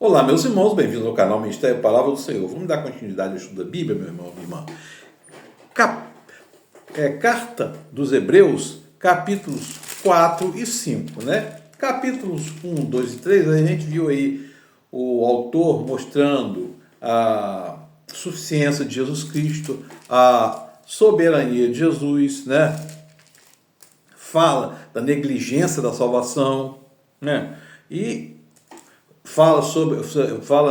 Olá, meus irmãos, bem-vindos ao canal Ministério Palavra do Senhor. Vamos dar continuidade ao estudo da Bíblia, meu irmão, minha irmã. Carta dos Hebreus, capítulos 4 e 5, né? Capítulos 1, 2 e 3, a gente viu aí o autor mostrando a suficiência de Jesus Cristo, a soberania de Jesus, né? Fala da negligência da salvação, né? E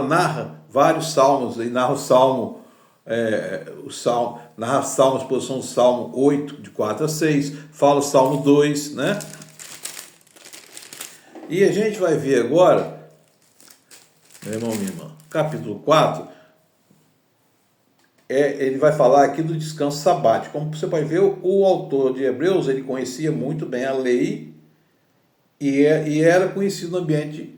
narra vários salmos, e narra narra salmos, posição do Salmo 8, de 4 a 6, fala o Salmo 2, né? E a gente vai ver agora, meu irmão, minha irmã, capítulo 4, ele vai falar aqui do descanso sabático. Como você pode ver, o autor de Hebreus, ele conhecia muito bem a lei e era conhecido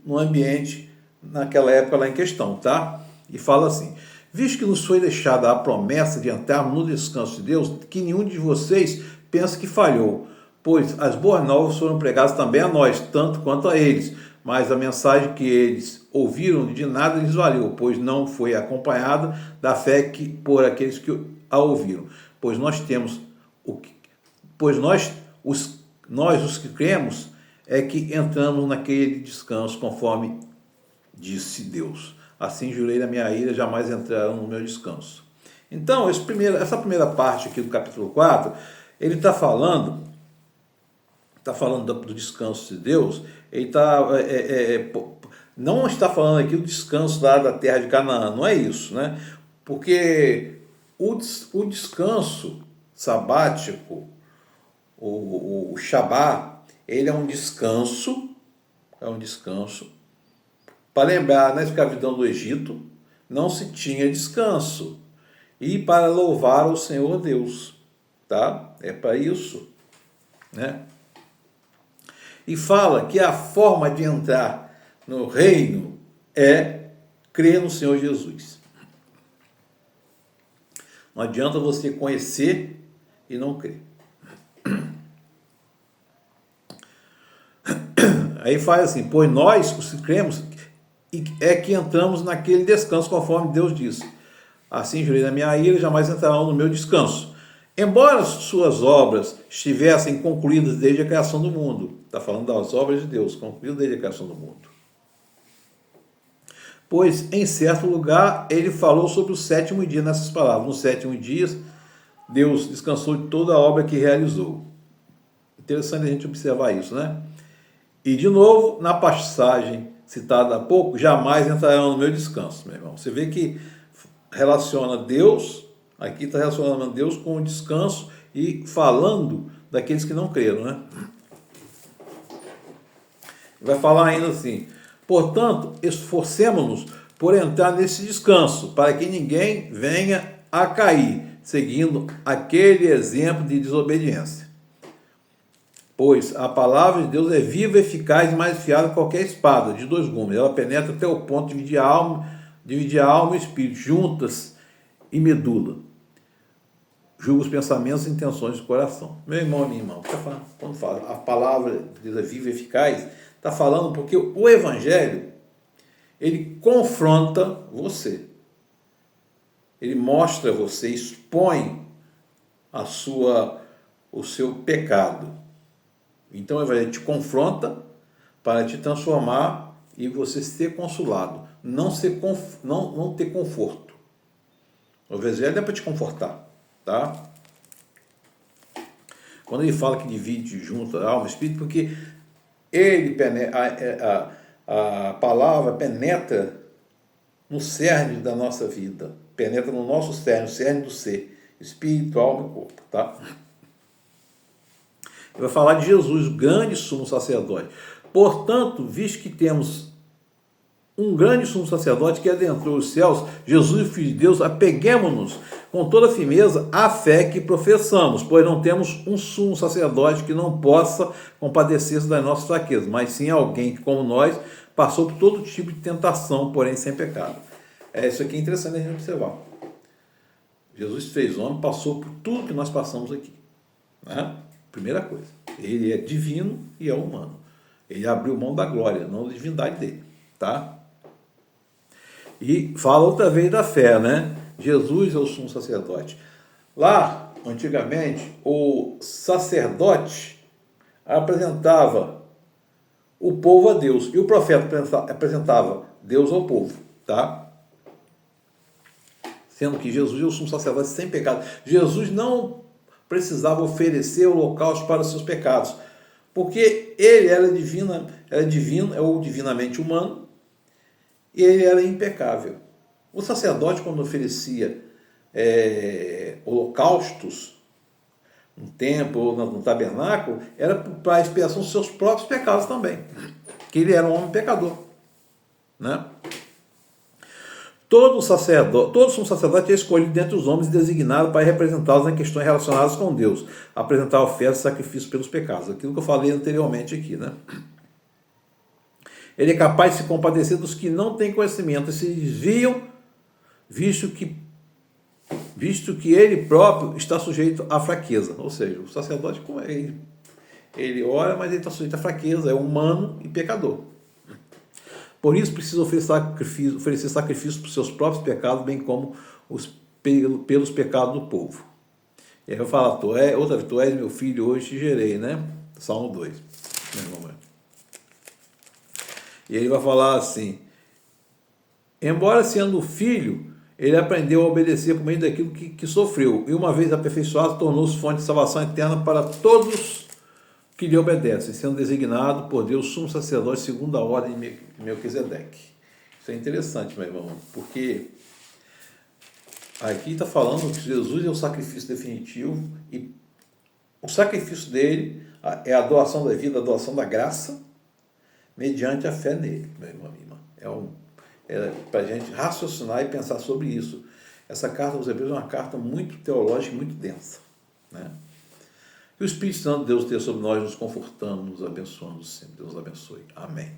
no ambiente naquela época lá em questão, tá? E fala assim: visto que nos foi deixada a promessa de entrarmos no descanso de Deus, que nenhum de vocês pense que falhou, pois as boas novas foram pregadas também a nós, tanto quanto a eles, mas a mensagem que eles ouviram de nada lhes valeu, pois não foi acompanhada da fé que por aqueles que a ouviram. Pois nós temos os que cremos é que entramos naquele descanso, conforme disse Deus. Assim jurei na minha ira, jamais entrarão no meu descanso. Então, essa primeira parte aqui do capítulo 4, ele está falando do descanso de Deus, ele não está falando aqui do descanso lá da terra de Canaã, não é isso, né? Porque o descanso sabático, o Shabá, ele é um descanso, para lembrar, na escravidão do Egito, não se tinha descanso. E para louvar o Senhor Deus, tá? É para isso, né? E fala que a forma de entrar no reino é crer no Senhor Jesus. Não adianta você conhecer e não crer. Aí faz assim: pois nós, os que cremos, é que entramos naquele descanso, conforme Deus disse. Assim jurei na minha ira, jamais entrarão no meu descanso. Embora suas obras estivessem concluídas desde a criação do mundo. Está falando das obras de Deus, concluídas desde a criação do mundo. Pois em certo lugar ele falou sobre o sétimo dia nessas palavras. No sétimo dia, Deus descansou de toda a obra que realizou. Interessante a gente observar isso, né? E de novo, na passagem citada há pouco, jamais entrarão no meu descanso, meu irmão. Você vê que relaciona Deus, aqui está relacionando Deus com o descanso e falando daqueles que não creram, né? Vai falar ainda assim: portanto, esforcemo-nos por entrar nesse descanso, para que ninguém venha a cair, seguindo aquele exemplo de desobediência. Pois a palavra de Deus é viva, eficaz e mais afiada que qualquer espada de dois gumes. Ela penetra até o ponto de dividir a alma e o espírito, juntas e medula. Julga os pensamentos e intenções do coração. Meu irmão, minha irmã, quando fala a palavra de Deus é viva e eficaz, está falando porque o Evangelho, ele confronta você. Ele mostra você, expõe o seu pecado. Então o Evangelho te confronta para te transformar e você ser consolado, não ter conforto. O Evangelho é para te confortar, tá? Quando ele fala que divide junto a alma e espírito, porque a palavra penetra no cerne da nossa vida, penetra no nosso cerne, o cerne do ser, espírito, alma e corpo, tá? Ele vai falar de Jesus, o grande sumo sacerdote. Portanto, visto que temos um grande sumo sacerdote que adentrou os céus, Jesus, o Filho de Deus, apeguemo-nos com toda firmeza à fé que professamos, pois não temos um sumo sacerdote que não possa compadecer-se das nossas fraquezas, mas sim alguém que, como nós, passou por todo tipo de tentação, porém sem pecado. Isso aqui é interessante a gente observar. Jesus fez homem, passou por tudo que nós passamos aqui, né? Primeira coisa, ele é divino e é humano. Ele abriu mão da glória, não da divindade dele, tá? E fala outra vez da fé, né? Jesus é o sumo sacerdote. Lá, antigamente, o sacerdote apresentava o povo a Deus e o profeta apresentava Deus ao povo, tá? Sendo que Jesus é o sumo sacerdote sem pecado. Jesus não precisava oferecer holocausto para os seus pecados, porque ele era divino, ou divinamente humano, e ele era impecável. O sacerdote, quando oferecia holocaustos no templo ou no tabernáculo, era para a expiação dos seus próprios pecados também, que ele era um homem pecador, né? Todo sumo sacerdote é escolhido dentre os homens e designado para representá-los em questões relacionadas com Deus, apresentar ofertas e sacrifícios pelos pecados, aquilo que eu falei anteriormente aqui, né? Ele é capaz de se compadecer dos que não têm conhecimento e se desviam, visto que ele próprio está sujeito à fraqueza. Ou seja, o sacerdote, como ele ora, mas ele está sujeito à fraqueza, é humano e pecador. Por isso precisa oferecer sacrifícios por seus próprios pecados, bem como pelos pecados do povo. E aí eu falo, tu és meu filho, hoje te gerei, né? Salmo 2. E ele vai falar assim, embora sendo filho, ele aprendeu a obedecer por meio daquilo que sofreu, e uma vez aperfeiçoado, tornou-se fonte de salvação eterna para todos que lhe obedecem, sendo designado por Deus sumo sacerdote segundo a ordem de Melquisedeque. Isso é interessante, meu irmão, porque aqui está falando que Jesus é o sacrifício definitivo, e o sacrifício dele é a doação da vida, a doação da graça, mediante a fé nele, meu irmão. É para a gente raciocinar e pensar sobre isso. Essa carta aos Hebreus é uma carta muito teológica e muito densa, né? Que o Espírito Santo de Deus esteja sobre nós, nos confortando, nos abençoando sempre. Deus abençoe. Amém.